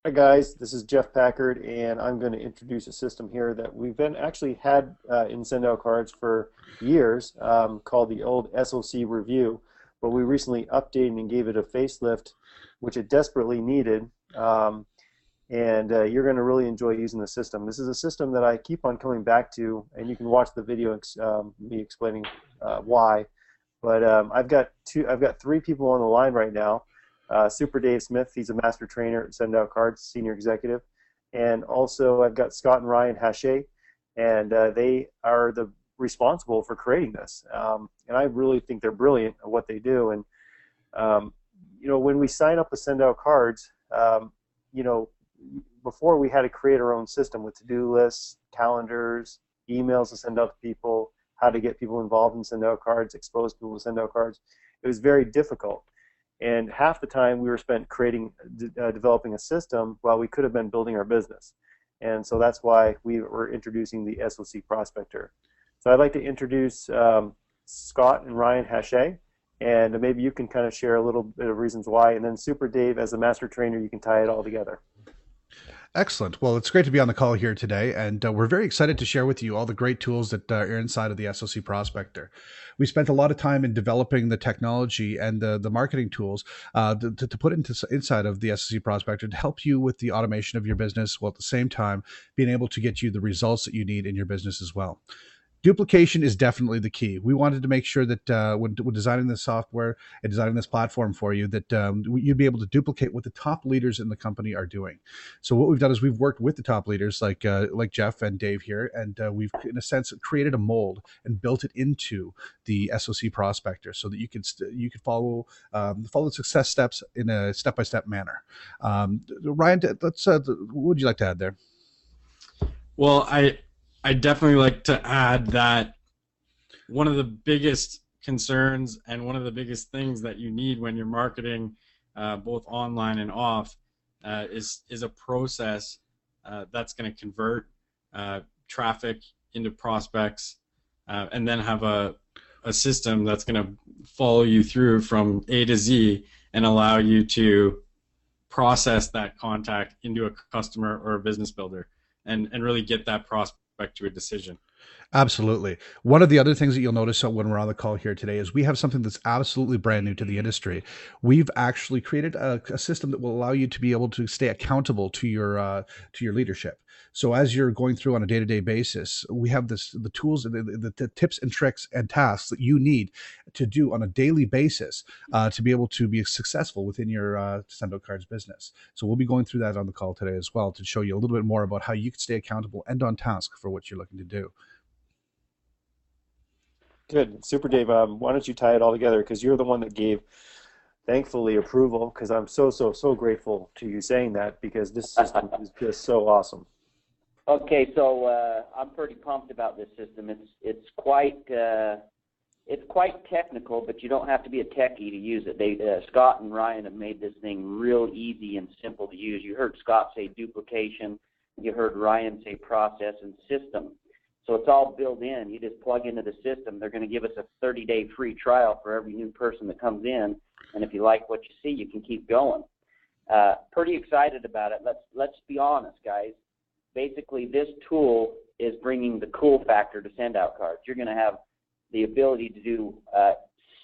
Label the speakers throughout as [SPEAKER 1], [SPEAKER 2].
[SPEAKER 1] Hi guys, this is Jeff Packard, and I'm going to introduce a system here that we've been actually had in Sendout Cards for years, called the old SOC Review, but we recently updated and gave it a facelift, which it desperately needed. And you're going to really enjoy using the system. This is a system that I keep on coming back to, and you can watch the video me explaining why. But I've got three people on the line right now. Super Dave Smith, he's a master trainer at Sendout Cards, senior executive, and also I've got Scott and Ryan Hache, and they are the responsible for creating this. And I really think they're brilliant at what they do. And when we sign up with Sendout Cards, you know, before we had to create our own system with to-do lists, calendars, emails to send out to people, how to get people involved in Sendout Cards, expose people to Sendout Cards. It was very difficult. And half the time we were spent developing a system while we could have been building our business. And so that's why we were introducing the SOC Prospector. So I'd like to introduce Scott and Ryan Hache, and maybe you can kind of share a little bit of reasons why, and then Super Dave, as a master trainer, you can tie it all together.
[SPEAKER 2] Excellent. Well, it's great to be on the call here today, and we're very excited to share with you all the great tools that are inside of the SOC Prospector. We spent a lot of time in developing the technology and the marketing tools to put inside of the SOC Prospector to help you with the automation of your business, while at the same time being able to get you the results that you need in your business as well. Duplication is definitely the key. We wanted to make sure that when designing this software and designing this platform for you, that you'd be able to duplicate what the top leaders in the company are doing. So what we've done is we've worked with the top leaders like Jeff and Dave here, and we've, in a sense, created a mold and built it into the SOC Prospector so that you can follow the success steps in a step-by-step manner. Ryan, what would you like to add there?
[SPEAKER 3] Well, I definitely like to add that one of the biggest concerns and one of the biggest things that you need when you're marketing both online and off is a process that's going to convert traffic into prospects and then have a system that's going to follow you through from A to Z and allow you to process that contact into a customer or a business builder and really get that prospect to a decision.
[SPEAKER 2] Absolutely. One of the other things that you'll notice when we're on the call here today is we have something that's absolutely brand new to the industry. We've actually created a system that will allow you to be able to stay accountable to your leadership. So as you're going through on a day-to-day basis, we have the tools, the tips and tricks and tasks that you need to do on a daily basis to be able to be successful within your Sendout Cards business. So we'll be going through that on the call today as well to show you a little bit more about how you can stay accountable and on task for what you're looking to do.
[SPEAKER 1] Good. Super Dave, why don't you tie it all together, because you're the one that gave, thankfully, approval, because I'm so grateful to you saying that, because this system is just so awesome.
[SPEAKER 4] Okay, so I'm pretty pumped about this system. It's quite technical, but you don't have to be a techie to use it. Scott and Ryan have made this thing real easy and simple to use. You heard Scott say duplication. You heard Ryan say process and system. So it's all built in. You just plug into the system. They're going to give us a 30-day free trial for every new person that comes in, and if you like what you see, you can keep going. Pretty excited about it. Let's be honest, guys. Basically, this tool is bringing the cool factor to Sendout Cards. You're going to have the ability to do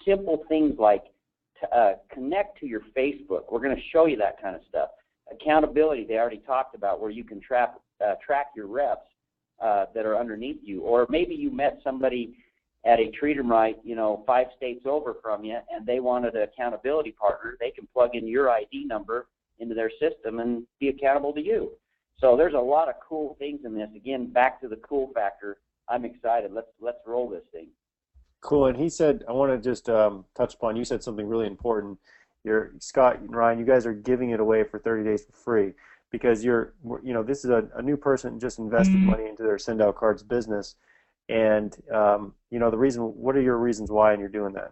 [SPEAKER 4] simple things like connect to your Facebook. We're going to show you that kind of stuff. Accountability, they already talked about, where you can track your reps that are underneath you. Or maybe you met somebody at a Treat 'em Right, 5 states over from you, and they wanted an accountability partner. They can plug in your ID number into their system and be accountable to you. So there's a lot of cool things in this. Again, back to the cool factor. I'm excited. Let's roll this thing.
[SPEAKER 1] Cool. And he said, I want to just touch upon, you said something really important. Scott and Ryan, you guys are giving it away for 30 days for free, because this is a new person just invested money into their Sendout Cards business. And, what are your reasons why and you're doing that?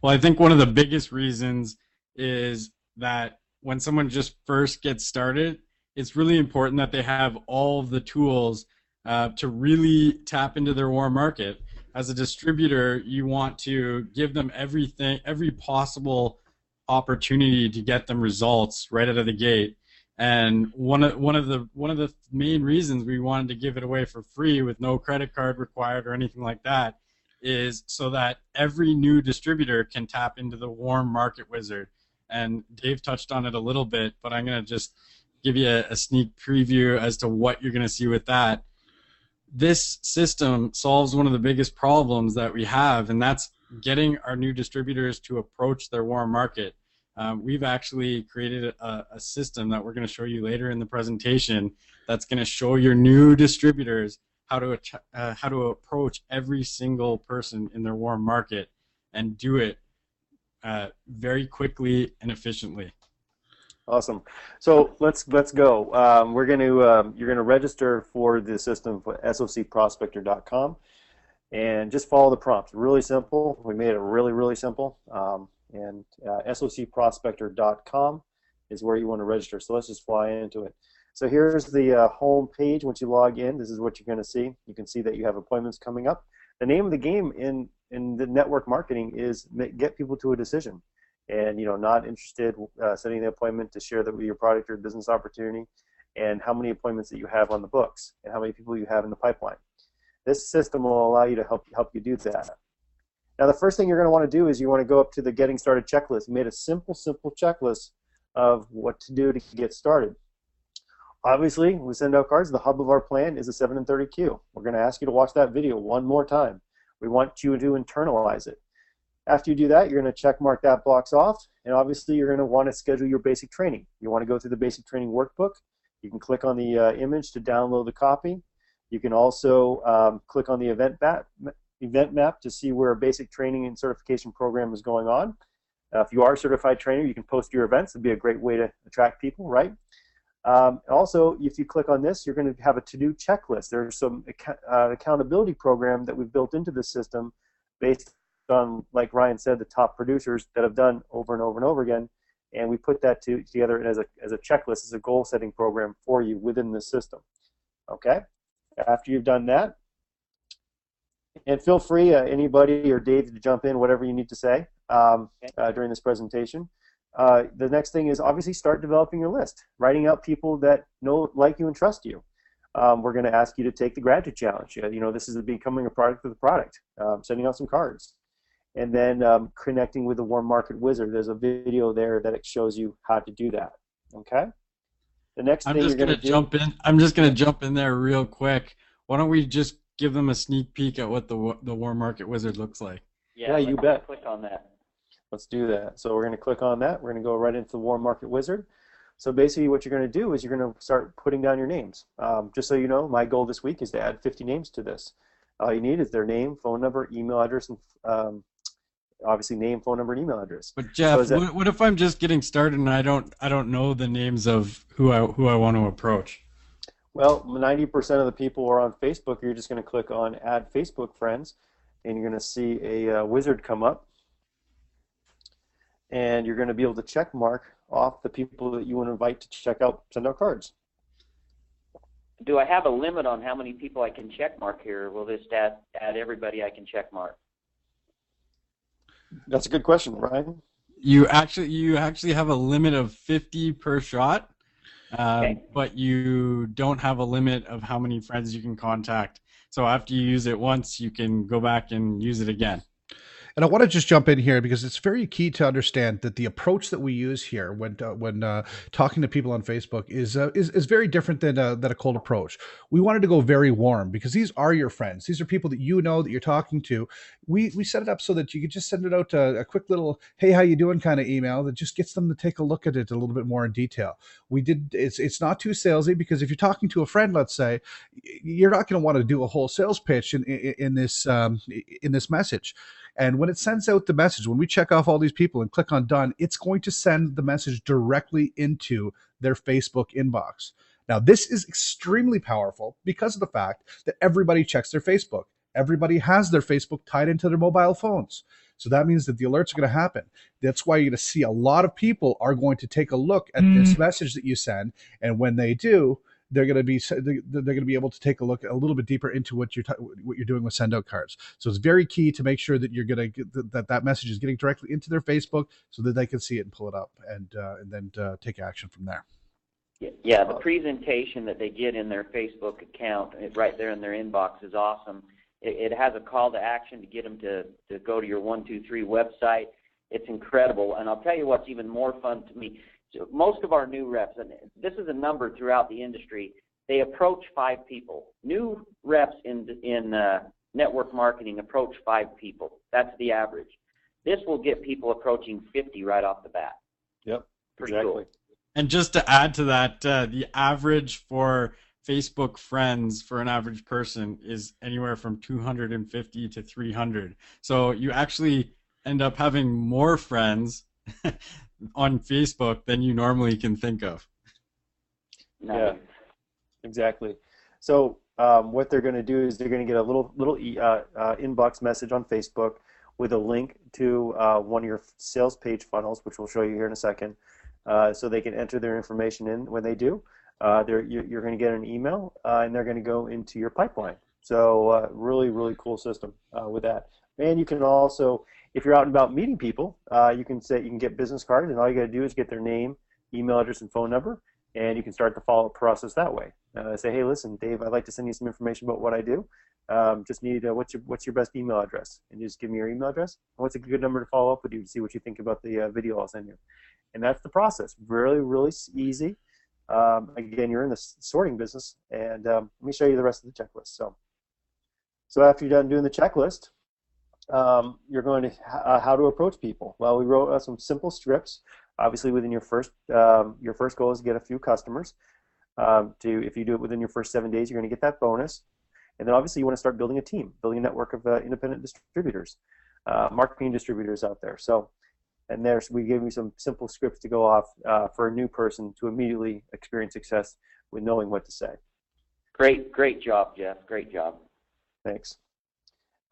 [SPEAKER 3] Well, I think one of the biggest reasons is that when someone just first gets started, it's really important that they have all of the tools to really tap into their warm market. As a distributor, you want to give them everything, every possible opportunity to get them results right out of the gate. And one of the main reasons we wanted to give it away for free with no credit card required or anything like that is so that every new distributor can tap into the warm market wizard. And Dave touched on it a little bit, but I'm going to just give you a sneak preview as to what you're going to see with that. This system solves one of the biggest problems that we have, and that's getting our new distributors to approach their warm market. We've actually created a system that we're going to show you later in the presentation that's going to show your new distributors how to approach every single person in their warm market and do it very quickly and efficiently.
[SPEAKER 1] Awesome. So let's go. We're going to you're going to register for the system for socprospector.com, and just follow the prompts. Really simple. We made it really simple. And socprospector.com is where you want to register. So let's just fly into it. So here's the home page. Once you log in, this is what you're going to see. You can see that you have appointments coming up. The name of the game in the network marketing is get people to a decision. And not interested, setting the appointment to share that with your product or business opportunity, and how many appointments that you have on the books, and how many people you have in the pipeline. This system will allow you to help you do that. Now, the first thing you're going to want to do is you want to go up to the Getting Started checklist. We made a simple checklist of what to do to get started. Obviously, we send out cards. The hub of our plan is a 7 and 30 queue. We're going to ask you to watch that video one more time. We want you to internalize it. After you do that, you're going to check mark that box off, and obviously you're going to want to schedule your basic training. You want to go through the basic training workbook. You can click on the image to download the copy. You can also click on the event map to see where a basic training and certification program is going on. If you are a certified trainer, you can post your events. It'd be a great way to attract people, right? Also, if you click on this, you're going to have a to-do checklist. There's some accountability program that we've built into the system based on, like Ryan said, the top producers that have done over and over and over again, and we put that together as a checklist, as a goal-setting program for you within the system. Okay? After you've done that, and feel free, anybody or Dave, to jump in, whatever you need to say during this presentation. The next thing is obviously start developing your list, writing out people that know, like you, and trust you. We're going to ask you to take the gratitude challenge. This is becoming a product of the product, sending out some cards. And then connecting with the Warm Market Wizard. There's a video there that it shows you how to do that. Okay? The next thing you're going to do...
[SPEAKER 3] I'm just going to jump in there real quick. Why don't we just give them a sneak peek at what the Warm Market Wizard looks like?
[SPEAKER 1] Yeah, you bet.
[SPEAKER 4] Click on that.
[SPEAKER 1] Let's do that. So we're going to click on that. We're going to go right into the Warm Market Wizard. So basically what you're going to do is you're going to start putting down your names. Just so you know, my goal this week is to add 50 names to this. All you need is their name, phone number, email address, and obviously name, phone number, and email address.
[SPEAKER 3] But Jeff, what if I'm just getting started and I don't know the names of who I want to approach?
[SPEAKER 1] Well, 90% of the people are on Facebook. You're just going to click on Add Facebook Friends, and you're going to see a wizard come up, and you're going to be able to check mark off the people that you want to invite to send out cards.
[SPEAKER 4] Do I have a limit on how many people I can check mark here? Will this add everybody I can check mark?
[SPEAKER 1] That's a good question, Ryan.
[SPEAKER 3] You actually have a limit of 50 per shot,
[SPEAKER 4] okay.
[SPEAKER 3] But you don't have a limit of how many friends you can contact. So after you use it once, you can go back and use it again.
[SPEAKER 2] And I want to just jump in here because it's very key to understand that the approach that we use here when talking to people on Facebook is very different than a cold approach. We wanted to go very warm because these are your friends. These are people that you know that you're talking to. We set it up so that you could just send it out a quick little "Hey, how you doing?" kind of email that just gets them to take a look at it a little bit more in detail. It's not too salesy because if you're talking to a friend, let's say, you're not going to want to do a whole sales pitch in this message. And when it sends out the message, when we check off all these people and click on done, it's going to send the message directly into their Facebook inbox. Now, this is extremely powerful because of the fact that everybody checks their Facebook. Everybody has their Facebook tied into their mobile phones. So that means that the alerts are going to happen. That's why you're going to see a lot of people are going to take a look at this message that you send. And when they do, they're going to be able to take a look a little bit deeper into what you're doing with send out cards. So it's very key to make sure that you're going to get that message is getting directly into their Facebook so that they can see it and pull it up and then take action from there.
[SPEAKER 4] Yeah, the presentation that they get in their Facebook account right there in their inbox is awesome. It has a call to action to get them to go to your 123 website. It's incredible. And I'll tell you what's even more fun to me. So most of our new reps, and this is a number throughout the industry, they approach 5 people. New reps in network marketing approach 5 people. That's the average. This will get people approaching 50 right off the bat.
[SPEAKER 1] Yep,
[SPEAKER 4] Pretty
[SPEAKER 1] exactly.
[SPEAKER 4] cool.
[SPEAKER 3] And just to add to that, the average for Facebook friends for an average person is anywhere from 250 to 300. So you actually end up having more friends on Facebook than you normally can think of.
[SPEAKER 4] Nice.
[SPEAKER 1] Yeah, exactly. So what they're going to do is they're going to get a little inbox message on Facebook with a link to one of your sales page funnels, which we'll show you here in a second, so they can enter their information in. When they do, you're going to get an email, and they're going to go into your pipeline. So really, really cool system with that. And you can also, if you're out and about meeting people, you can get business cards, and all you got to do is get their name, email address, and phone number, and you can start the follow-up process that way. Say, hey, listen, Dave, I'd like to send you some information about what I do. Just need what's your best email address, and you just give me your email address. And what's a good number to follow up with you to see what you think about the video I'll send you. And that's the process. Really, really easy. Again, you're in the sorting business, and let me show you the rest of the checklist. So after you're done doing the checklist, you're going to how to approach people. Well, we wrote some simple scripts. Obviously, within your first goal is to get a few customers. If you do it within your first 7 days, you're going to get that bonus. And then obviously you want to start building a team, building a network of independent distributors, marketing distributors out there. So, and we gave you some simple scripts to go off for a new person to immediately experience success with knowing what to say.
[SPEAKER 4] Great job, Jeff. Great job.
[SPEAKER 1] Thanks.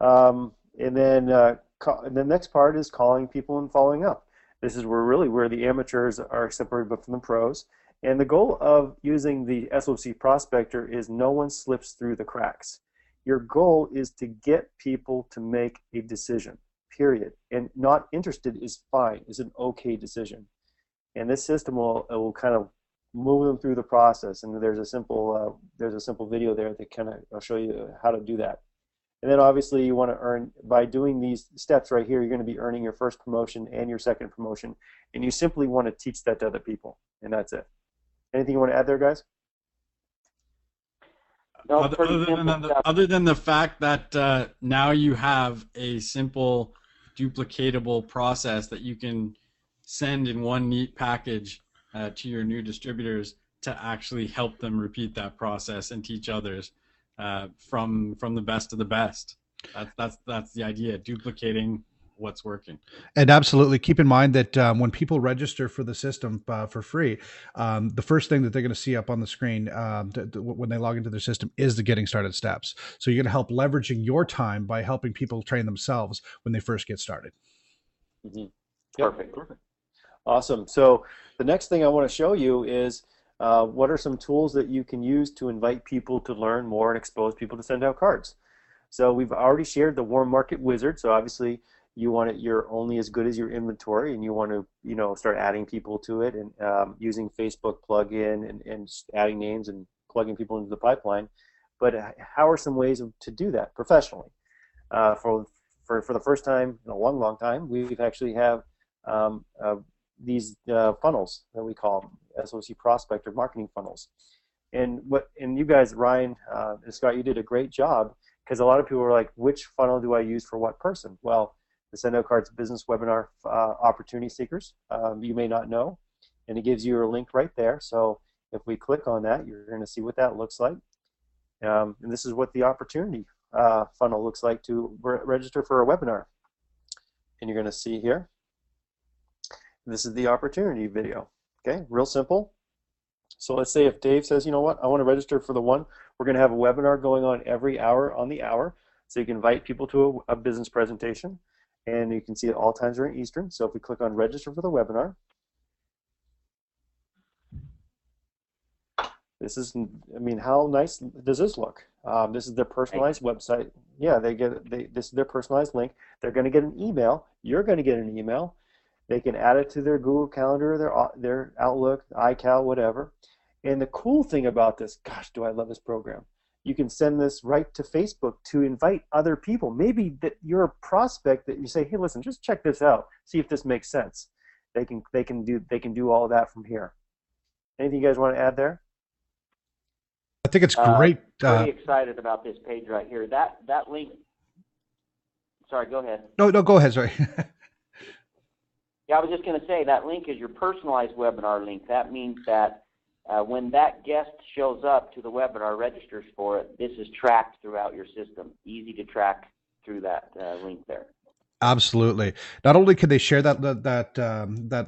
[SPEAKER 1] And then the next part is calling people and following up. This is where the amateurs are separated from the pros. And the goal of using the SOC Prospector is no one slips through the cracks. Your goal is to get people to make a decision, period. And not interested is fine, is an okay decision. And this system will kind of move them through the process. And there's a simple video there that I'll show you how to do that. And then obviously you want to earn, by doing these steps right here, you're going to be earning your first promotion and your second promotion. And you simply want to teach that to other people. And that's it. Anything you want to add there, guys?
[SPEAKER 4] No,
[SPEAKER 3] other than the fact that now you have a simple duplicatable process that you can send in one neat package to your new distributors to actually help them repeat that process and teach others from the best of the best. That's the idea, duplicating what's working.
[SPEAKER 2] And absolutely keep in mind that when people register for the system for free, the first thing that they're going to see up on the screen when they log into their system is the getting started steps. So you're going to help leveraging your time by helping people train themselves when they first get started.
[SPEAKER 1] Mm-hmm. Yep. Perfect. Awesome. So the next thing I want to show you is what are some tools that you can use to invite people to learn more and expose people to send out cards. So we've already shared the Warm Market Wizard. So obviously you're only as good as your inventory, and you want to start adding people to it and using Facebook plugin and just adding names and plugging people into the pipeline. But how are some ways to do that professionally? For the first time in a long time, we actually have these funnels that we call SOC Prospector marketing funnels. And you guys, Ryan and Scott, you did a great job, because a lot of people were like, which funnel do I use for what person? Well, the Send Out Cards Business Webinar Opportunity Seekers, you may not know, and it gives you a link right there. So if we click on that, you're going to see what that looks like. And this is what the opportunity funnel looks like to register for a webinar. And you're going to see here, this is the opportunity video. Okay, real simple. So let's say if Dave says, you know what, I want to register for the one, we're going to have a webinar going on every hour on the hour. So you can invite people to a business presentation. And you can see at all times during Eastern. So if we click on register for the webinar, This is, I mean, how nice does this look? This is their personalized website. Yeah, this is their personalized link. They're going to get an email. You're going to get an email. They can add it to their Google Calendar, their Outlook, iCal, whatever. And the cool thing about this, gosh, do I love this program. You can send this right to Facebook to invite other people. Maybe that you're a prospect that you say, hey, listen, just check this out, see if this makes sense. They can do all of that from here. Anything you guys want to add there?
[SPEAKER 2] I think it's great.
[SPEAKER 4] Pretty excited about this page right here. That link. Sorry, go ahead.
[SPEAKER 2] No, go ahead. Sorry.
[SPEAKER 4] Yeah, I was just going to say that link is your personalized webinar link. That means that when that guest shows up to the webinar, registers for it, this is tracked throughout your system. Easy to track through that link there.
[SPEAKER 2] Absolutely. Not only can they share that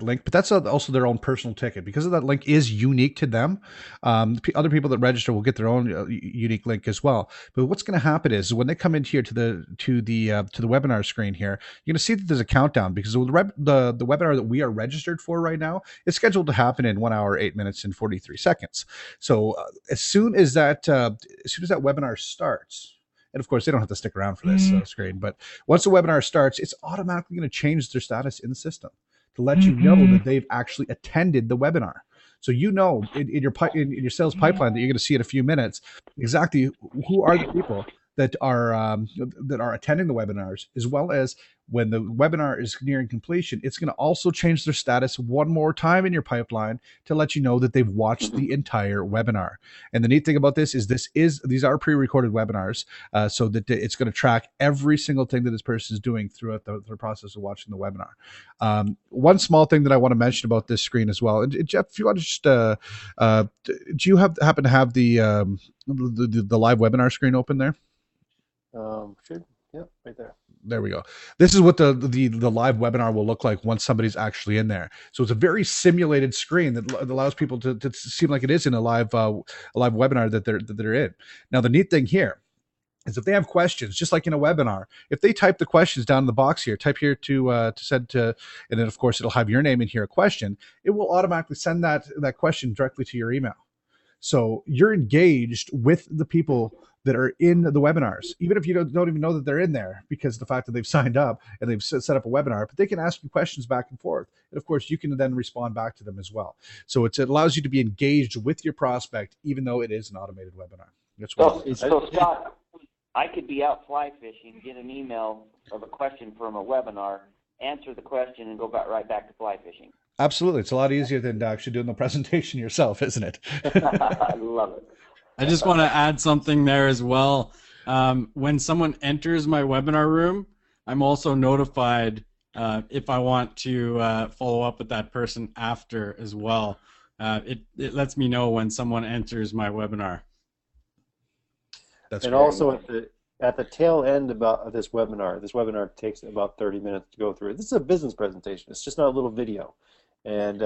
[SPEAKER 2] link, but that's also their own personal ticket, because that link is unique to them. Other people that register will get their own unique link as well. But what's going to happen is when they come in here to the webinar screen here, you're going to see that there's a countdown, because the webinar that we are registered for right now is scheduled to happen in 1 hour, 8 minutes, and 43 seconds. So as soon as that webinar starts. And of course, they don't have to stick around for this screen. But once the webinar starts, it's automatically going to change their status in the system to let you know that they've actually attended the webinar. So you know in your sales pipeline that you're going to see in a few minutes exactly who are the people that are attending the webinars, as well as when the webinar is nearing completion, it's going to also change their status one more time in your pipeline to let you know that they've watched the entire webinar. And the neat thing about this is these are pre-recorded webinars, so that it's going to track every single thing that this person is doing throughout the process of watching the webinar. One small thing that I want to mention about this screen as well, and Jeff, if you want to just, do you happen to have the live webinar screen open there?
[SPEAKER 1] Should. Yep, right there.
[SPEAKER 2] There we go. This is what the live webinar will look like once somebody's actually in there. So it's a very simulated screen that allows people to seem like it is in a live webinar that they're in. Now, the neat thing here is if they have questions, just like in a webinar, if they type the questions down in the box here, type here to send to, and then of course it'll have your name in here, a question, it will automatically send that question directly to your email. So you're engaged with the people that are in the webinars, even if you don't even know that they're in there, because of the fact that they've signed up and they've set up a webinar, but they can ask you questions back and forth. And of course, you can then respond back to them as well. So it allows you to be engaged with your prospect, even though it is an automated webinar. That's what
[SPEAKER 4] so Scott, I could be out fly fishing, get an email of a question from a webinar, answer the question, and go right back to fly fishing.
[SPEAKER 2] Absolutely. It's a lot easier than actually doing the presentation yourself, isn't it?
[SPEAKER 4] I love it.
[SPEAKER 3] I just want to add something there as well. When someone enters my webinar room, I'm also notified if I want to follow up with that person after as well. It lets me know when someone enters my webinar.
[SPEAKER 2] That's
[SPEAKER 1] and also at the tail end of this webinar takes about 30 minutes to go through. This is a business presentation. It's just not a little video. And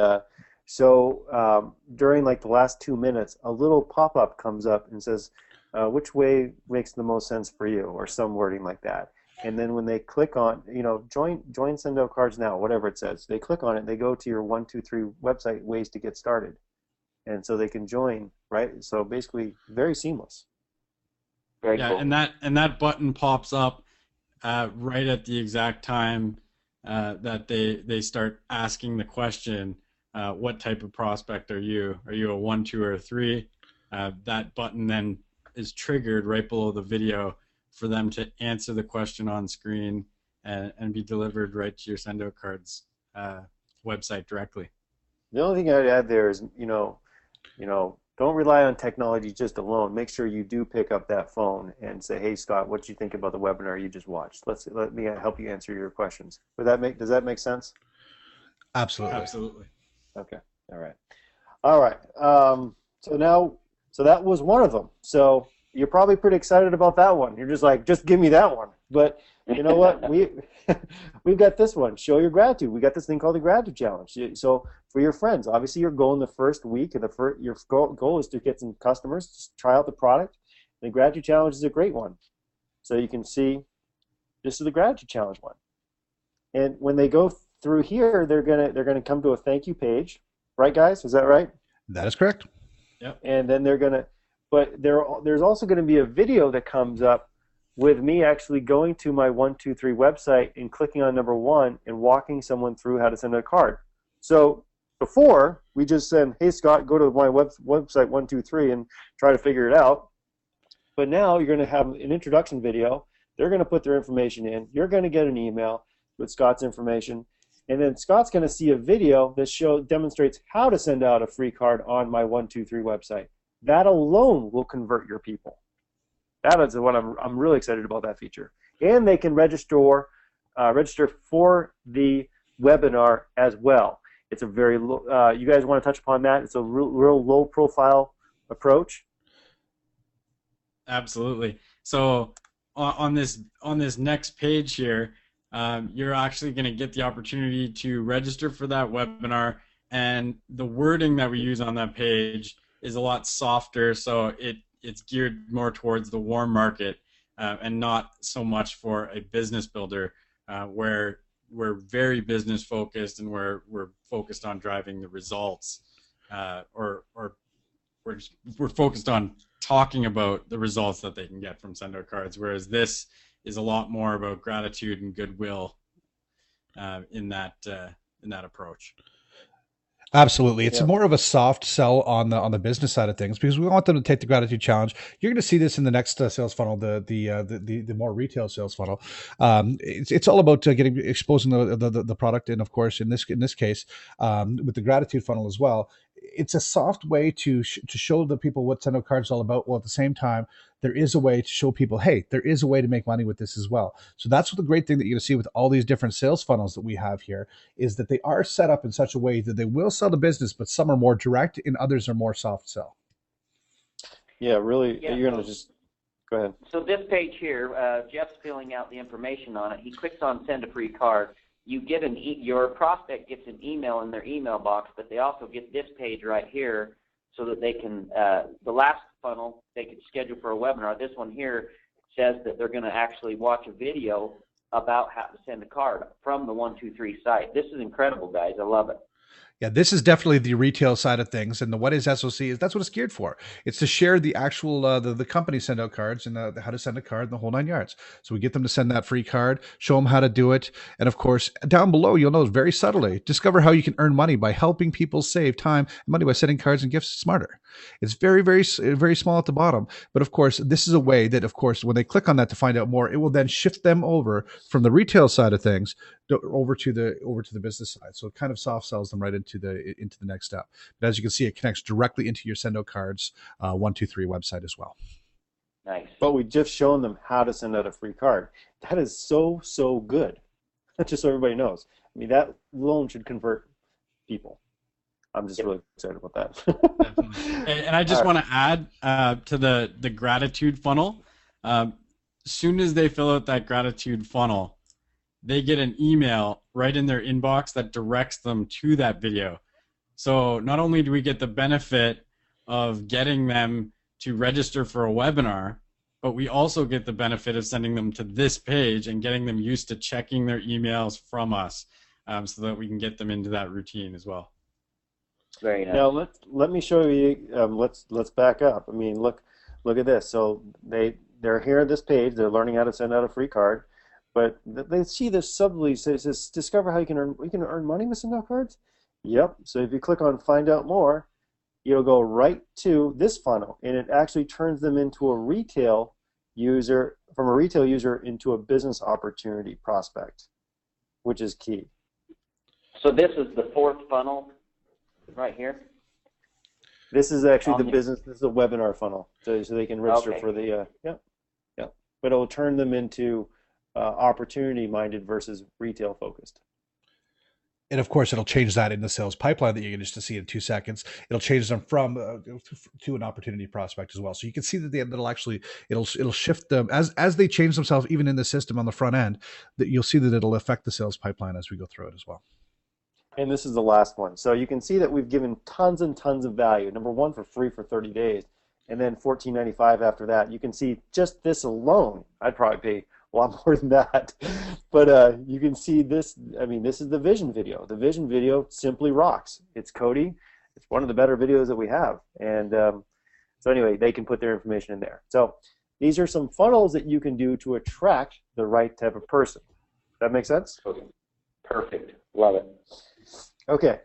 [SPEAKER 1] so during like the last 2 minutes, a little pop-up comes up and says, which way makes the most sense for you, or some wording like that. And then when they click on, join Sendo Cards Now, whatever it says, they click on it, they go to your 1, 2, 3 website ways to get started. And so they can join, right? So basically very seamless.
[SPEAKER 4] Very
[SPEAKER 3] yeah,
[SPEAKER 4] cool.
[SPEAKER 3] and that button pops up right at the exact time that they start asking the question, what type of prospect are you? Are you a 1, 2, or a 3? That button then is triggered right below the video for them to answer the question on screen and be delivered right to your Sendo Cards website directly.
[SPEAKER 1] The only thing I'd add there is, don't rely on technology just alone. Make sure you do pick up that phone and say, "Hey, Scott, what do you think about the webinar you just watched? Let me help you answer your questions." Does that make sense?
[SPEAKER 2] Absolutely.
[SPEAKER 3] Absolutely.
[SPEAKER 1] Okay. All right. So that was one of them. So you're probably pretty excited about that one. You're just like, just give me that one. But you know what? We've got this one. Show your gratitude. We got this thing called the Gratitude Challenge. So for your friends, obviously your goal in the first week, and your goal is to get some customers to try out the product. And the Gratitude Challenge is a great one. So you can see this is the Gratitude Challenge one. And when they go through here, they're gonna come to a thank you page, right, guys? Is that right?
[SPEAKER 2] That is correct.
[SPEAKER 3] Yep.
[SPEAKER 1] And then there's also going to be a video that comes up with me actually going to my 123 website and clicking on number 1 and walking someone through how to send a card. So before, we just said, hey, Scott, go to my website 123 and try to figure it out. But now you're going to have an introduction video. They're going to put their information in. You're going to get an email with Scott's information. And then Scott's going to see a video that demonstrates how to send out a free card on my 123 website. That alone will convert your people. That is what I'm really excited about, that feature. And they can register for the webinar as well. It's a very low, you guys want to touch upon that? It's a real low profile approach.
[SPEAKER 3] Absolutely. So on this next page here, you're actually going to get the opportunity to register for that webinar, and the wording that we use on that page is a lot softer, so it's geared more towards the warm market and not so much for a business builder, where we're very business focused and we're focused on driving the results, or we're focused on talking about the results that they can get from send out cards, whereas this is a lot more about gratitude and goodwill in that approach.
[SPEAKER 2] Absolutely, it's more of a soft sell on the business side of things, because we want them to take the gratitude challenge. You're going to see this in the next sales funnel, the more retail sales funnel. It's all about exposing the product, and of course in this case with the gratitude funnel as well. It's a soft way to show the people what send out cards is all about, while at the same time there is a way to show people, hey, there is a way to make money with this as well. So that's what the great thing that you're going to see with all these different sales funnels that we have here is that they are set up in such a way that they will sell the business, but some are more direct and others are more soft sell.
[SPEAKER 1] Yeah, really.
[SPEAKER 4] Yeah,
[SPEAKER 1] you're going to just go ahead.
[SPEAKER 4] So this page here, Jeff's filling out the information on it. He clicks on send a free card. You get your prospect gets an email in their email box, but they also get this page right here so that they can, the last funnel, they could schedule for a webinar. This one here says that they're going to actually watch a video about how to send a card from the 123 site. This is incredible, guys. I love it.
[SPEAKER 2] Yeah, this is definitely the retail side of things, and the What is SOC is that's what it's geared for. It's to share the actual the company send out cards and how to send a card and the whole 9 yards. So we get them to send that free card, show them how to do it, and of course down below you'll notice very subtly discover how you can earn money by helping people save time and money by sending cards and gifts smarter. It's very very small at the bottom, but of course this is a way that of course when they click on that to find out more, it will then shift them over from the retail side of things over to the business side. So it kind of soft sells them right into the next step. But as you can see, it connects directly into your Send Out Cards 123 website as well.
[SPEAKER 4] Nice.
[SPEAKER 1] But we just shown them how to send out a free card. That is so good. Just so everybody knows. I mean, that alone should convert people. I'm just really excited about that.
[SPEAKER 3] And I just want to add to the gratitude funnel. As soon as they fill out that gratitude funnel, they get an email right in their inbox that directs them to that video. So not only do we get the benefit of getting them to register for a webinar, but we also get the benefit of sending them to this page and getting them used to checking their emails from us, so that we can get them into that routine as well.
[SPEAKER 4] Very nice.
[SPEAKER 1] Now let me show you. Let's back up. I mean, look at this. So they're here at this page. They're learning how to send out a free card. But they see this subtly says discover how you can earn money with send out cards. Yep. So if you click on find out more, you'll go right to this funnel, and it actually turns them into a retail user, from a retail user into a business opportunity prospect, which is key.
[SPEAKER 4] So this is the fourth funnel right here.
[SPEAKER 1] This is actually the business. This is a webinar funnel, so they can register for the But it will turn them into opportunity-minded versus retail-focused.
[SPEAKER 2] And of course, it'll change that in the sales pipeline that you're going to see in 2 seconds. It'll change them from to an opportunity prospect as well. So you can see that it'll shift them as they change themselves, even in the system on the front end. That you'll see that it'll affect the sales pipeline as we go through it as well.
[SPEAKER 1] And this is the last one. So you can see that we've given tons and tons of value. Number one, for free for 30 days, and then $14.95 after that. You can see just this alone, I'd probably pay a lot more than that. But you can see this. I mean, this is the vision video. The vision video simply rocks. It's Cody. it's one of the better videos that we have. And so anyway, they can put their information in there. So these are some funnels that you can do to attract the right type of person. That make sense?
[SPEAKER 4] Okay. Perfect. Love it.
[SPEAKER 1] Okay.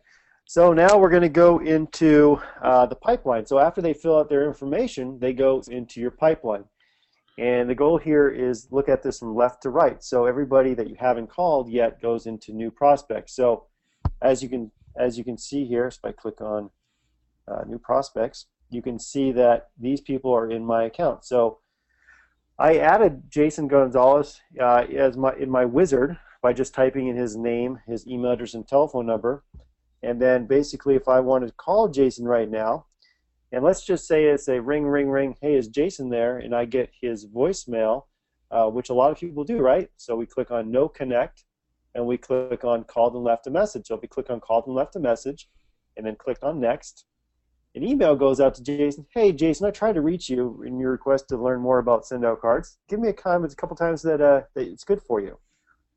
[SPEAKER 1] So now we're going to go into the pipeline. So after they fill out their information, they go into your pipeline. And the goal here is look at this from left to right. So everybody that you haven't called yet goes into new prospects. So as you can see here, if I click on new prospects, you can see that these people are in my account. So I added Jason Gonzalez in my wizard by just typing in his name, his email address, and telephone number. And then basically, if I wanted to call Jason right now, and let's just say it's a ring, ring, ring, hey, is Jason there? And I get his voicemail, which a lot of people do, right? So we click on No Connect, and we click on Called and Left a Message. So if we click on Called and Left a Message, and then click on Next, an email goes out to Jason. Hey, Jason, I tried to reach you in your request to learn more about send out cards. Give me a comment a couple times that it's good for you.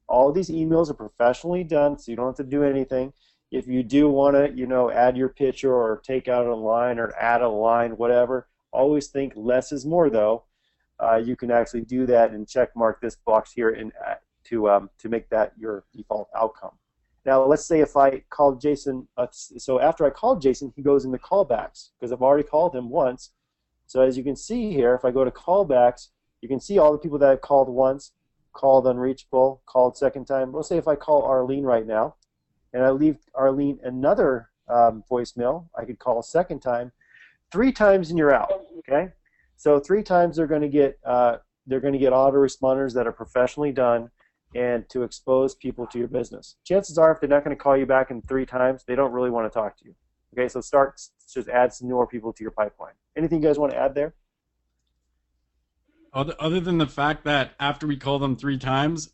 [SPEAKER 1] All of these emails are professionally done, so you don't have to do anything. If you do want to, add your picture or take out a line or add a line, whatever, always think less is more, though. You can actually do that and check mark this box here and to make that your default outcome. Now, let's say if I called Jason, so after I called Jason, he goes into callbacks because I've already called him once. So as you can see here, if I go to callbacks, you can see all the people that I've called once, called unreachable, called second time. Let's say if I call Arlene right now, and I leave Arlene another voicemail, I could call a second time. 3 times and you're out. Okay, so 3 times they're going to get autoresponders that are professionally done, and to expose people to your business. Chances are, if they're not going to call you back in 3 times, they don't really want to talk to you. Okay, so just add some more people to your pipeline. Anything you guys want to add there?
[SPEAKER 3] Other than the fact that after we call them 3 times,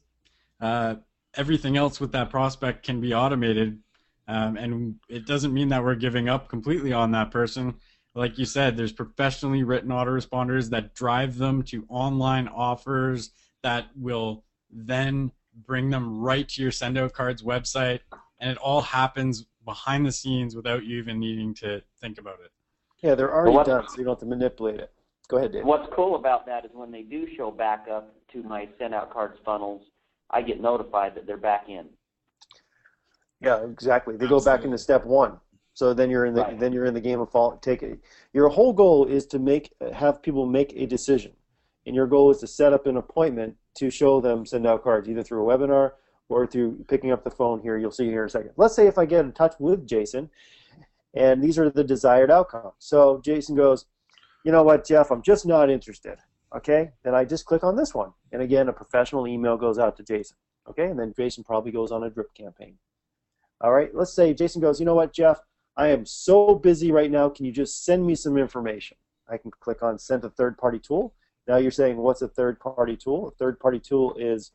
[SPEAKER 3] everything else with that prospect can be automated, and it doesn't mean that we're giving up completely on that person. Like you said, there's professionally written autoresponders that drive them to online offers that will then bring them right to your Sendout Cards website, and it all happens behind the scenes without you even needing to think about it.
[SPEAKER 1] Yeah, they're already done, so you don't have to manipulate it. Go ahead, Dave.
[SPEAKER 4] What's cool about that is when they do show back up to my Sendout Cards funnels, I get notified that they're back in.
[SPEAKER 1] Yeah, exactly. They go back into step 1. So then you're in the game of fall. Your whole goal is to have people make a decision, and your goal is to set up an appointment to show them send out cards, either through a webinar or through picking up the phone here. You'll see here in a second. Let's say if I get in touch with Jason, and these are the desired outcomes. So Jason goes, you know what, Jeff, I'm just not interested. Okay, then I just click on this one, and again, a professional email goes out to Jason. Okay, and then Jason probably goes on a drip campaign. All right, let's say Jason goes, you know what, Jeff, I am so busy right now. Can you just send me some information? I can click on Send a Third-Party Tool. Now you're saying, what's a third-party tool? A third-party tool is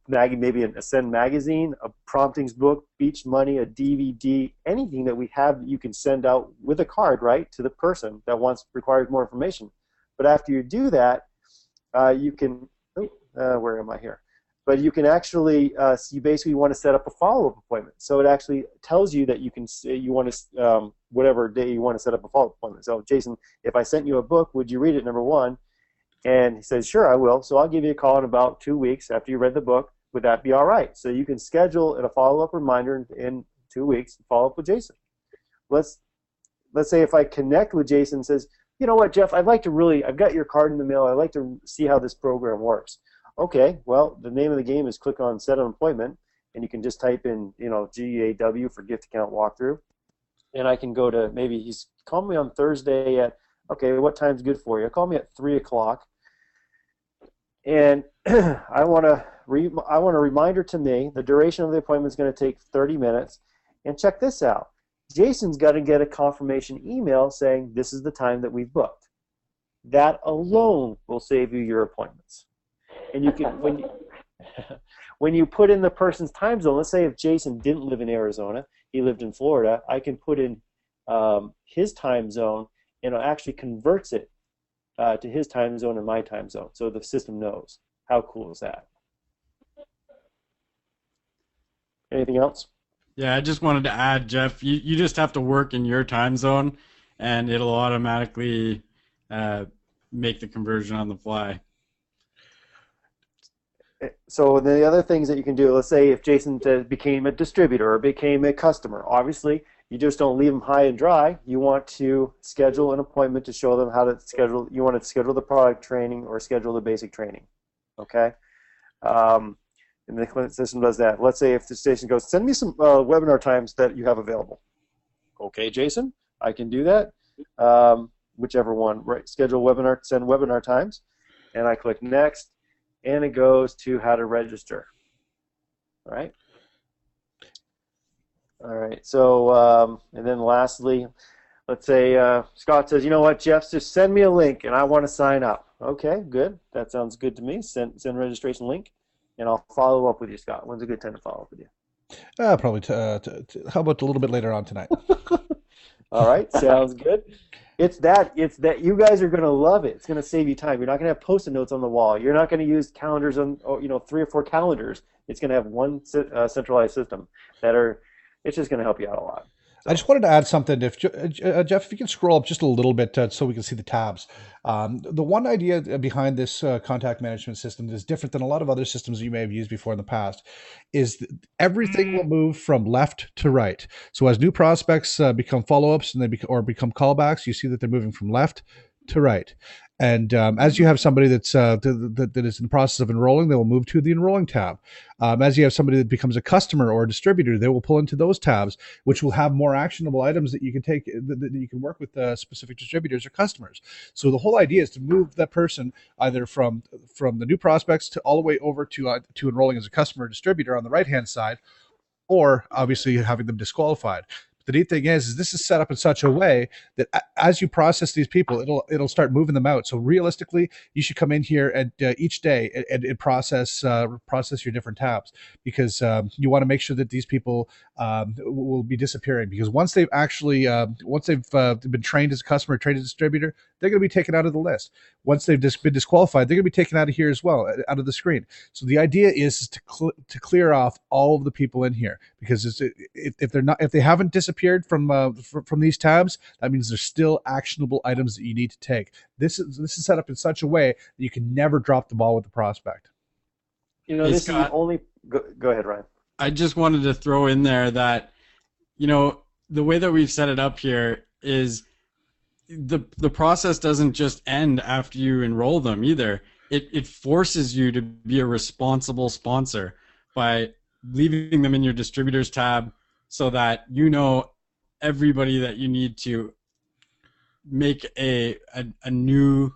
[SPEAKER 1] maybe an Ascend magazine, a promptings book, Beach Money, a DVD, anything that we have that you can send out with a card, right, to the person that requires more information. But after you do that, you can, where am I here? But you can actually, you basically want to set up a follow-up appointment. So it actually tells you that you want to, whatever day you want to set up a follow-up appointment. So Jason, if I sent you a book, would you read it, number 1? And he says, sure, I will. So I'll give you a call in about 2 weeks after you read the book. Would that be all right? So you can schedule a follow-up reminder in 2 weeks to follow up with Jason. Let's say if I connect with Jason and says, you know what, Jeff, I've got your card in the mail. I'd like to see how this program works. Okay, well, the name of the game is click on Set an Appointment, and you can just type in, GAW for gift account walkthrough. And I can go to, maybe he's called me on Thursday at, okay, what time's good for you? Call me at 3 o'clock. And I want a reminder to me. The duration of the appointment is going to take 30 minutes. And check this out. Jason's got to get a confirmation email saying this is the time that we've booked. That alone will save you your appointments. And you can, when you put in the person's time zone, let's say if Jason didn't live in Arizona, he lived in Florida, I can put in his time zone, and it actually converts it to his time zone and my time zone, so the system knows. How cool is that? Anything else?
[SPEAKER 3] Yeah, I just wanted to add, Jeff, you just have to work in your time zone and it'll automatically uh, make the conversion on the fly.
[SPEAKER 1] So the other things that you can do, let's say if Jason became a distributor or became a customer, obviously you just don't leave them high and dry. You want to schedule an appointment to show them how to schedule. You want to schedule the product training or schedule the basic training. Okay. Um, and the system does that. Let's say if the station goes, send me some webinar times that you have available. Okay, Jason, I can do that. Whichever one, right? Schedule webinar, send webinar times, and I click next, and it goes to how to register. All right. All right. So, and then lastly, let's say Scott says, you know what, Jeff, just send me a link, and I want to sign up. Okay, good. That sounds good to me. Send registration link, and I'll follow up with you, Scott. When's a good time to follow up with you?
[SPEAKER 2] Probably. How about a little bit later on tonight?
[SPEAKER 1] All right, sounds good. It's that you guys are going to love it. It's going to save you time. You're not going to have post-it notes on the wall. You're not going to use calendars on, 3 or 4 calendars. It's going to have one centralized system it's just going to help you out a lot. So.
[SPEAKER 2] I just wanted to add something. If Jeff, if you can scroll up just a little bit so we can see the tabs. The one idea behind this contact management system that is different than a lot of other systems you may have used before in the past is that everything will move from left to right. So as new prospects become follow-ups and they become callbacks, you see that they're moving from left to right. And as you have somebody that is in the process of enrolling, they will move to the enrolling tab. As you have somebody that becomes a customer or a distributor, they will pull into those tabs, which will have more actionable items that you can take, that you can work with specific distributors or customers. So the whole idea is to move that person either from the new prospects to all the way over to enrolling as a customer or distributor on the right-hand side, or obviously having them disqualified. The neat thing is this is set up in such a way that as you process these people, it'll start moving them out. So realistically, you should come in here and each day and process your different tabs, because you want to make sure that these people will be disappearing. Because once they've actually been trained as a customer, trained as a distributor, they're going to be taken out of the list. Once they've been disqualified, they're going to be taken out of here as well, out of the screen. So the idea is to clear off all of the people in here, because if they haven't disappeared from these tabs, that means there's still actionable items that you need to take. This is set up in such a way that you can never drop the ball with the prospect.
[SPEAKER 1] This Scott, is the only. Go ahead, Ryan.
[SPEAKER 3] I just wanted to throw in there that the way that we've set it up here is the process doesn't just end after you enroll them either. It forces you to be a responsible sponsor by leaving them in your distributors tab, so that everybody that you need to make a new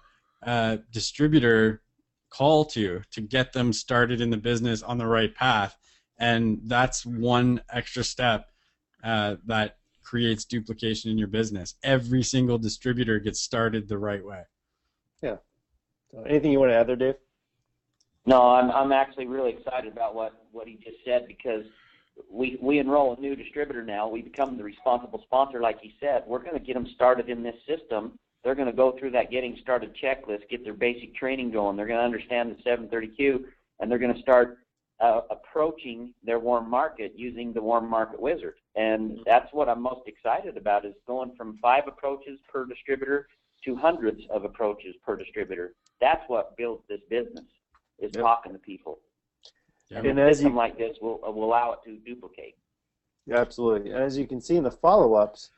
[SPEAKER 3] distributor call to get them started in the business on the right path. And that's one extra step that creates duplication in your business. Every single distributor gets started the right way.
[SPEAKER 1] Yeah. Anything you want to add there, Dave?
[SPEAKER 4] No, I'm actually really excited about what he just said, because we enroll a new distributor now. We become the responsible sponsor, like he said. We're going to get them started in this system. They're going to go through that getting started checklist, get their basic training going. They're going to understand the 730Q, and they're going to start approaching their warm market using the warm market wizard. And that's what I'm most excited about, is going from 5 approaches per distributor to hundreds of approaches per distributor. That's what builds this business, is talking to people. And as something like this will allow it to duplicate.
[SPEAKER 1] Yeah, absolutely. And as you can see in the follow-ups,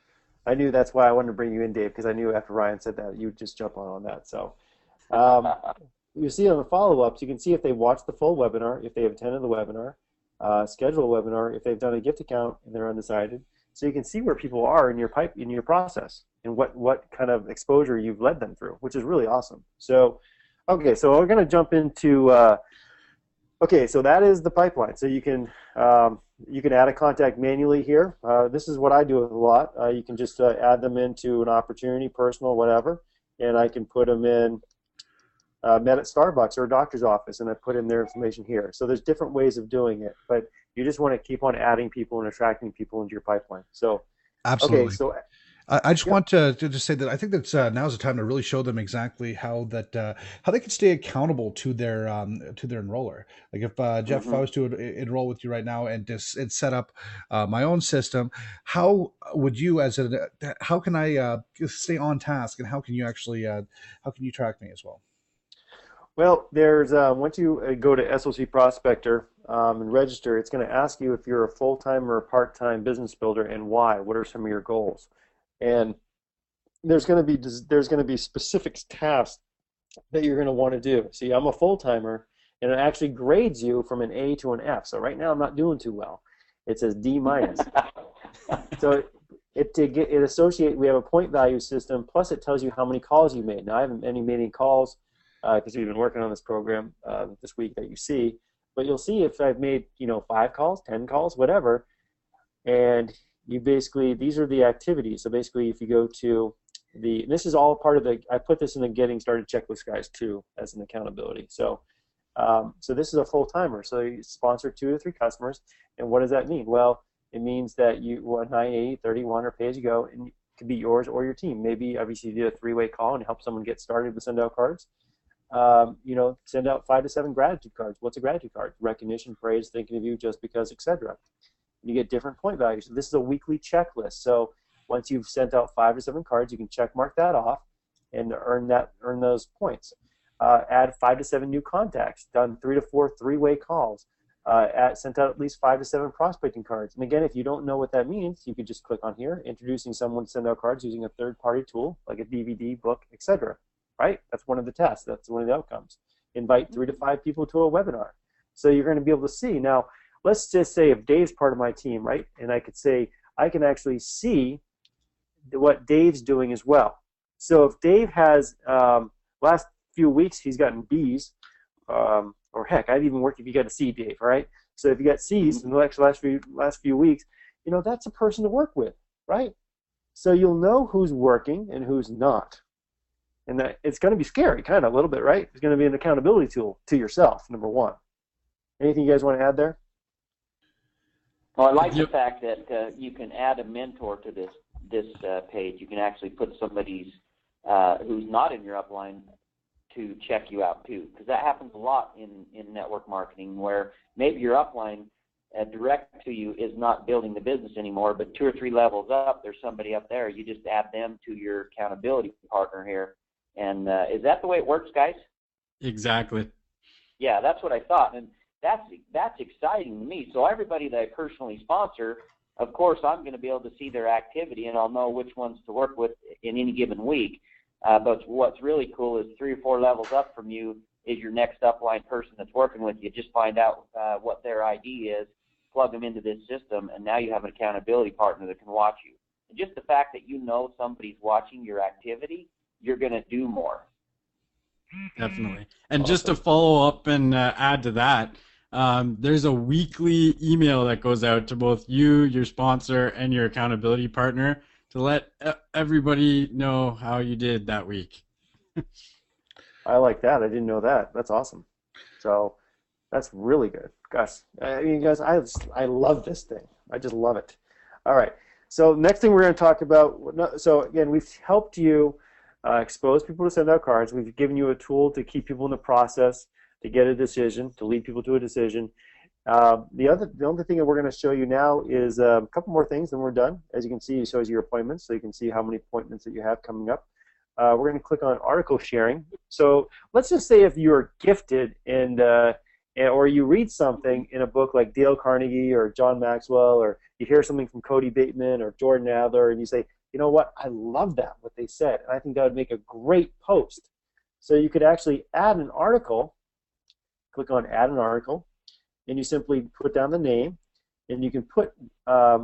[SPEAKER 1] I knew that's why I wanted to bring you in, Dave, because I knew after Ryan said that, you would just jump on that. So you see on the follow-ups, you can see if they watched the full webinar, if they have attended the webinar, schedule a webinar, if they've done a gift account and they're undecided. So you can see where people are in your process and what kind of exposure you've led them through, which is really awesome. So, okay, so we're going to jump into okay, so that is the pipeline. So you can add a contact manually here. This is what I do a lot. You can just add them into an opportunity, personal, whatever, and I can put them in met at Starbucks or a doctor's office, and I put in their information here. So there's different ways of doing it, but you just want to keep on adding people and attracting people into your pipeline. So
[SPEAKER 2] absolutely.
[SPEAKER 1] Okay, so
[SPEAKER 2] I just
[SPEAKER 1] Yep.
[SPEAKER 2] want to just say that I think that's now's the time to really show them exactly how they can stay accountable to their enroller. Like if Jeff, if I
[SPEAKER 4] Hmm.
[SPEAKER 2] was to enroll with you right now and set up my own system, how would you how can I stay on task, and how can you actually how can you track me as well?
[SPEAKER 1] Well, there's once you go to SOC Prospector and register, it's going to ask you if you're a full-time or a part-time business builder and why. What are some of your goals? And there's going to be specific tasks that you're going to want to do. See, I'm a full-timer, and it actually grades you from an A to an F. So right now I'm not doing too well. It says D minus. So we have a point value system. Plus, it tells you how many calls you made. Now, I haven't made any calls because we've been working on this program this week that you see. But you'll see if I've made 5 calls, 10 calls, whatever. And you basically these are the activities. So basically, if you go to this is all part of I put this in the Getting Started checklist, guys, too, as an accountability. So this is a full timer. So you sponsor 2 to 3 customers, and what does that mean? Well, it means that you 980, 31, or pay as you go, and it could be yours or your team. Maybe obviously you did a 3-way call and help someone get started with send out cards. Send out 5 to 7 gratitude cards. What's a gratitude card? Recognition, praise, thinking of you just because, etc. You get different point values. So this is a weekly checklist. So once you've sent out 5 to 7 cards, you can check mark that off and earn those points. Add 5 to 7 new contacts. Done 3 to 4 3-way calls. Sent out at least 5 to 7 prospecting cards. And again, if you don't know what that means, you could just click on here, introducing someone to send out cards using a third-party tool like a DVD, book, etc. Right? That's one of the tests. That's one of the outcomes. Invite 3 to 5 people to a webinar. So you're going to be able to see. Now, let's just say if Dave's part of my team, right? And I could say I can actually see what Dave's doing as well. So if Dave has last few weeks he's gotten B's, or heck, I'd even work if you got a C, Dave, right? So if you got C's in the last few weeks, that's a person to work with, right? So you'll know who's working and who's not. And that it's going to be scary, kind of a little bit, right? It's going to be an accountability tool to yourself, number one. Anything you guys want to add there?
[SPEAKER 4] Well, I like the fact that you can add a mentor to this page. You can actually put somebody's who's not in your upline to check you out too, because that happens a lot in network marketing, where maybe your upline direct to you is not building the business anymore, but 2 or 3 levels up, there's somebody up there. You just add them to your accountability partner here. And is that the way it works, guys?
[SPEAKER 3] Exactly.
[SPEAKER 4] Yeah, that's what I thought, and that's exciting to me. So everybody that I personally sponsor, of course, I'm going to be able to see their activity, and I'll know which ones to work with in any given week. But what's really cool is 3 or 4 levels up from you is your next upline person that's working with you. Just find out what their ID is, plug them into this system, and now you have an accountability partner that can watch you. And just the fact that somebody's watching your activity, you're going to do more.
[SPEAKER 3] Definitely. And just to follow up and add to that, there's a weekly email that goes out to both you, your sponsor, and your accountability partner to let everybody know how you did that week.
[SPEAKER 1] I like that. I didn't know that. That's awesome. So that's really good. Gosh, I mean, guys, I love this thing. I just love it. All right. So next thing we're going to talk about. So again, we've helped you expose people to send out cards. We've given you a tool to keep people in the process, to get a decision, to lead people to a decision. The only thing that we're going to show you now is a couple more things, and we're done. As you can see, it shows you your appointments, so you can see how many appointments that you have coming up. We're going to click on article sharing. So let's just say if you're gifted or you read something in a book like Dale Carnegie or John Maxwell, or you hear something from Cody Bateman or Jordan Adler, and you say, you know what, I love that, what they said, and I think that would make a great post. So you could actually add an article, click on add an article, and you simply put down the name, and you can put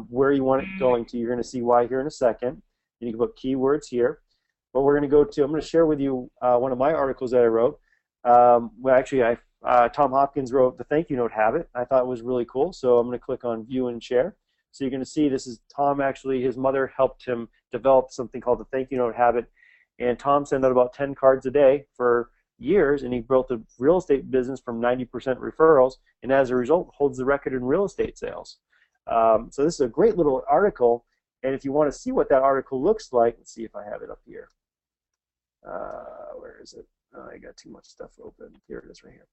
[SPEAKER 1] where you want it going to. You're going to see why here in a second. And you can put keywords here. But we're going to go to, I'm going to share with you one of my articles that I wrote. Tom Hopkins wrote the thank you note habit. I thought it was really cool, so I'm going to click on view and share. So you're going to see this is Tom. Actually, his mother helped him develop something called the thank you note habit, and Tom sent out about 10 cards a day for years, and he built a real estate business from 90% referrals, and as a result holds the record in real estate sales. So this is a great little article, And if you want to see what that article looks like, let's see if I have it up here. Where is it? Oh, I got too much stuff open. Here it is right here.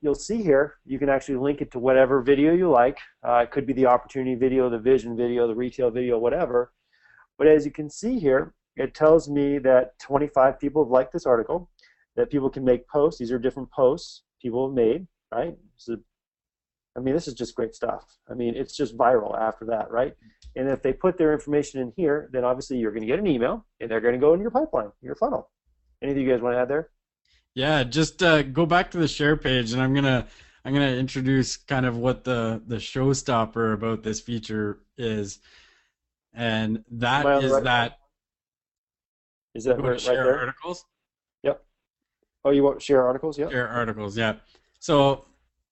[SPEAKER 1] You'll see here, you can actually link it to whatever video you like. It could be the opportunity video, the vision video, the retail video, whatever. But as you can see here, it tells me that 25 people have liked this article, that people can make posts. These are different posts people have made, right? So, I mean, this is just great stuff. I mean, it's just viral after that, right? And if they put their information in here, then obviously you're going to get an email, and they're going to go in your pipeline, your funnel. Anything you guys want to add there?
[SPEAKER 3] Yeah, just go back to the share page, and I'm gonna introduce kind of what the showstopper about this feature is, and that is
[SPEAKER 1] right
[SPEAKER 3] that.
[SPEAKER 1] Is that right
[SPEAKER 3] share
[SPEAKER 1] there?
[SPEAKER 3] articles?
[SPEAKER 1] Yep. Oh, you want share articles? Yep.
[SPEAKER 3] Share articles, yeah. So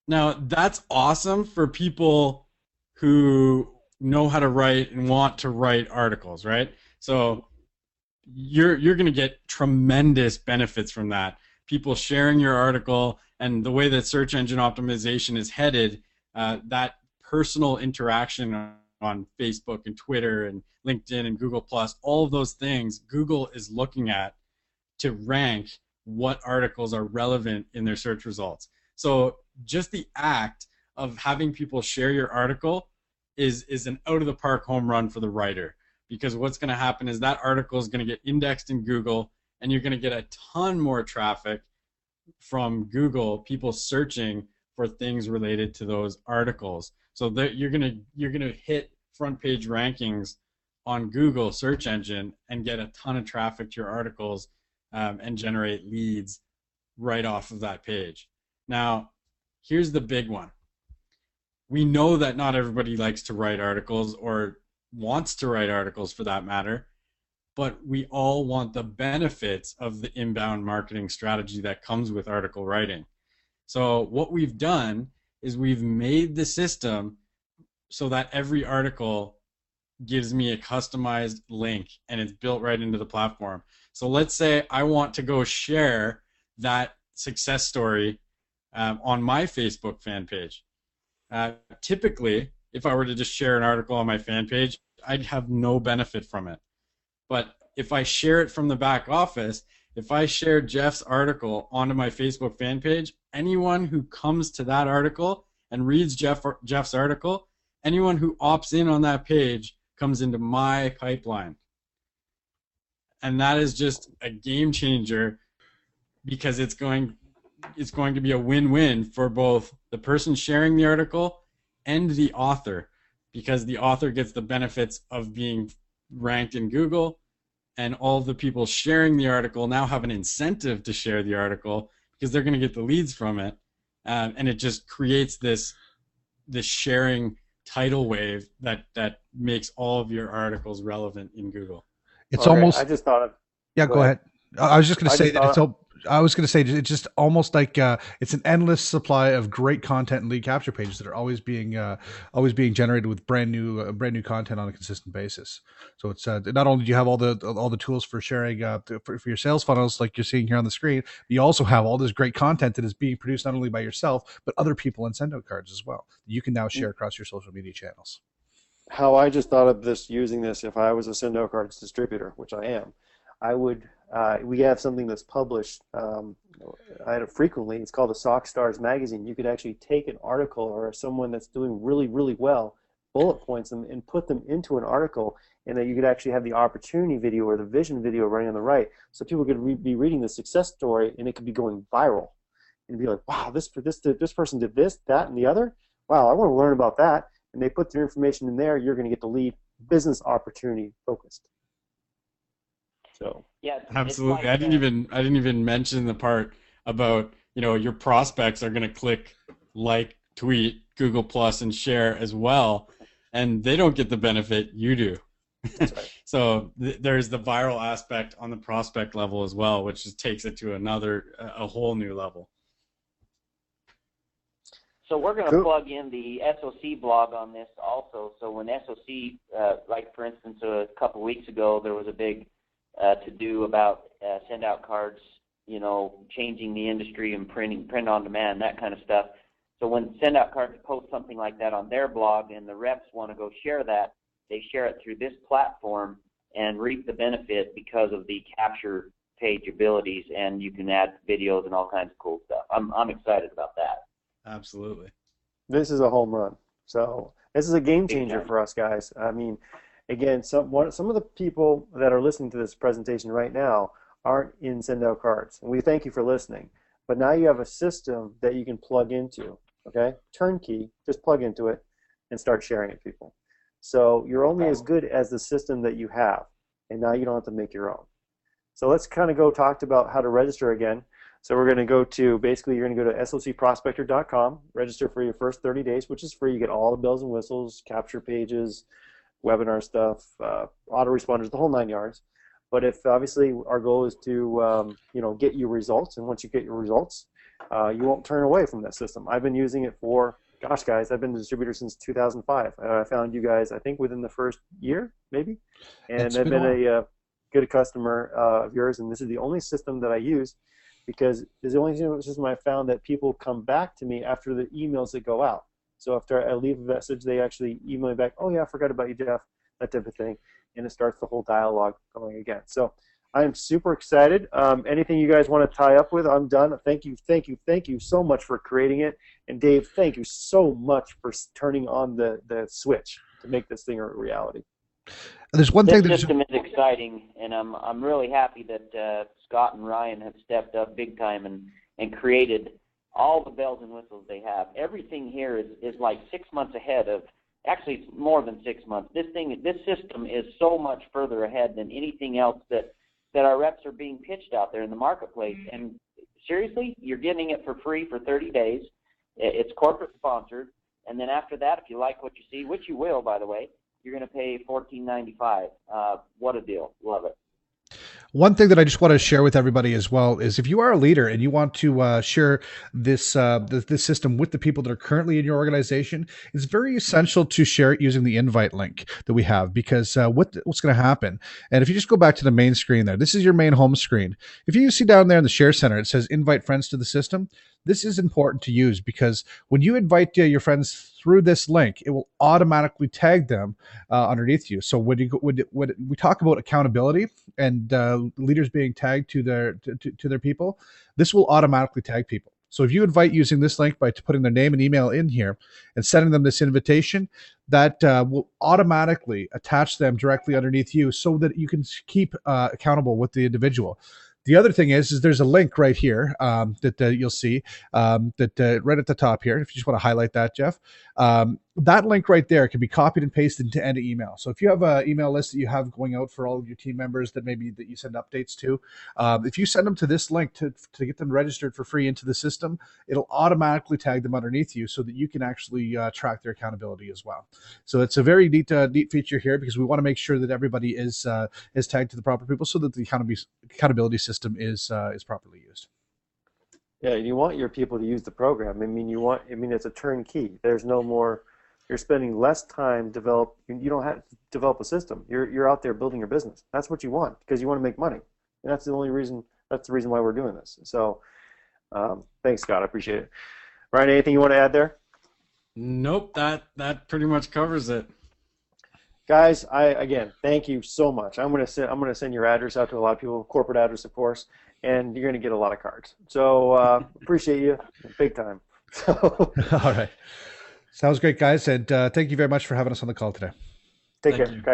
[SPEAKER 3] now that's awesome for people who know how to write and want to write articles, right? So you're going to get tremendous benefits from that. People sharing your article, and the way that search engine optimization is headed, that personal interaction on Facebook and Twitter and LinkedIn and Google+, all of those things, Google is looking at to rank what articles are relevant in their search results. So just the act of having people share your article is an out-of-the-park home run for the writer, because what's going to happen is that article is going to get indexed in Google, and you're going to get a ton more traffic from Google, people searching for things related to those articles. So that you're going to hit front page rankings on Google search engine and get a ton of traffic to your articles, and generate leads right off of that page. Now, here's the big one. We know that not everybody likes to write articles, or wants to write articles for that matter, but we all want the benefits of the inbound marketing strategy that comes with article writing. So what we've done is we've made the system so that every article gives me a customized link, and it's built right into the platform. So let's say I want to go share that success story on my Facebook fan page. Typically, if I were to just share an article on my fan page, I'd have no benefit from it. But if I share it from the back office, if I share Jeff's article onto my Facebook fan page, anyone who comes to that article and reads Jeff's article, anyone who opts in on that page comes into my pipeline. And that is just a game changer, because it's going to be a win-win for both the person sharing the article and the author, because the author gets the benefits of being ranked in Google, and all of the people sharing the article now have an incentive to share the article because they're going to get the leads from it, and it just creates this sharing tidal wave that makes all of your articles relevant in Google.
[SPEAKER 2] It's
[SPEAKER 1] Okay,
[SPEAKER 2] almost.
[SPEAKER 1] I just thought of.
[SPEAKER 2] Yeah, go ahead. I was just going to
[SPEAKER 1] I
[SPEAKER 2] say
[SPEAKER 1] just
[SPEAKER 2] that
[SPEAKER 1] thought-
[SPEAKER 2] I was going to say it's just almost like it's an endless supply of great content and lead capture pages that are always being generated with brand new content on a consistent basis. So it's not only do you have all the tools for sharing for your sales funnels like you're seeing here on the screen, but you also have all this great content that is being produced not only by yourself but other people in Sendo cards as well. You can now share across your social media channels.
[SPEAKER 1] How I just thought of this, using this, if I was a Sendo cards distributor, which I am, I would. We have something that's published frequently. It's called the Sock Stars magazine. You could actually take an article or someone that's doing really, really well, bullet points them, and put them into an article, and that you could actually have the opportunity video or the vision video running on the right, so people could be reading the success story, and it could be going viral, and be like, wow, this person did this, that, and the other. Wow, I want to learn about that. And they put their information in there. You're going to get the lead, business opportunity focused. So
[SPEAKER 4] Yeah,
[SPEAKER 3] Absolutely.
[SPEAKER 4] Like,
[SPEAKER 3] I didn't even mention the part about, your prospects are going to click like, tweet, Google Plus, and share as well, and they don't get the benefit, you do.
[SPEAKER 1] that's right.
[SPEAKER 3] So there's the viral aspect on the prospect level as well, which just takes it to a whole new level.
[SPEAKER 4] So we're going to
[SPEAKER 1] Cool.
[SPEAKER 4] plug in the SOC blog on this also. So when SOC, like for instance, a couple weeks ago, there was a big to-do about send out cards, changing the industry and print on demand, that kind of stuff. So when send out cards post something like that on their blog and the reps want to go share that, they share it through this platform and reap the benefit because of the capture page abilities, and you can add videos and all kinds of cool stuff. I'm excited about that.
[SPEAKER 3] Absolutely.
[SPEAKER 1] This is a home run. So this is a game changer for us guys. I mean, again, some of the people that are listening to this presentation right now aren't in Sendao Cards, and we thank you for listening. But now you have a system that you can plug into, okay? Turnkey, just plug into it and start sharing it, people. So you're only as good as the system that you have, and now you don't have to make your own. So let's kind of go talk about how to register again. So we're going to go to, basically you're going to go to socprospector.com, register for your first 30 days, which is free. You get all the bells and whistles, capture pages, webinar stuff, autoresponders, the whole 9 yards. But if obviously our goal is to get you results, and once you get your results, you won't turn away from that system. I've been using it for, gosh guys, I've been a distributor since 2005. I found you guys, I think, within the first year, maybe, and I've been a good customer of yours, and this is the only system that I use, because it's the only system I found that people come back to me after the emails that go out. So after I leave a message, they actually email me back, oh yeah, I forgot about you, Jeff, that type of thing, and it starts the whole dialogue going again. So I am super excited. Anything you guys want to tie up with, I'm done. Thank you so much for creating it. And Dave, thank you so much for turning on the switch to make this thing a reality.
[SPEAKER 2] There's one thing
[SPEAKER 4] this system is exciting, and I'm really happy that Scott and Ryan have stepped up big time and created all the bells and whistles they have. Everything here is like 6 months ahead of, actually it's more than 6 months. This system is so much further ahead than anything else that our reps are being pitched out there in the marketplace. And seriously, you're getting it for free for 30 days. It's corporate sponsored, and then after that, if you like what you see, which you will, by the way, you're going to pay $14.95. What a deal. Love it.
[SPEAKER 2] One thing that I just want to share with everybody as well is, if you are a leader and you want to share this this system with the people that are currently in your organization, it's very essential to share it using the invite link that we have, because what's going to happen, and if you just go back to the main screen there, this is your main home screen. If you see down there in the share center, it says invite friends to the system. This is important to use, because when you invite your friends through this link, it will automatically tag them underneath you. So when we talk about accountability and leaders being tagged to their people, this will automatically tag people. So if you invite using this link by putting their name and email in here and sending them this invitation, that will automatically attach them directly underneath you, so that you can keep accountable with the individual. The other thing is there's a link right here that you'll see that right at the top here. If you just want to highlight that, Jeff, that link right there can be copied and pasted into any email. So if you have an email list that you have going out for all of your team members that you send updates to, if you send them to this link to get them registered for free into the system, it'll automatically tag them underneath you, so that you can actually track their accountability as well. So it's a very neat feature here, because we want to make sure that everybody is tagged to the proper people, so that the accountability system is properly used.
[SPEAKER 1] Yeah, you want your people to use the program. I mean, it's a turnkey. There's no more. You're spending less time you don't have to develop a system. You're out there building your business. That's what you want, because you want to make money, and that's the reason why we're doing this. So, thanks, Scott. I appreciate it. Ryan, anything you want to add there?
[SPEAKER 3] Nope, that pretty much covers it.
[SPEAKER 1] Guys, again, thank you so much. I'm gonna send your address out to a lot of people, corporate address, of course, and you're gonna get a lot of cards. So appreciate you big time.
[SPEAKER 2] All right, sounds great, guys, and thank you very much for having us on the call today.
[SPEAKER 1] Take care.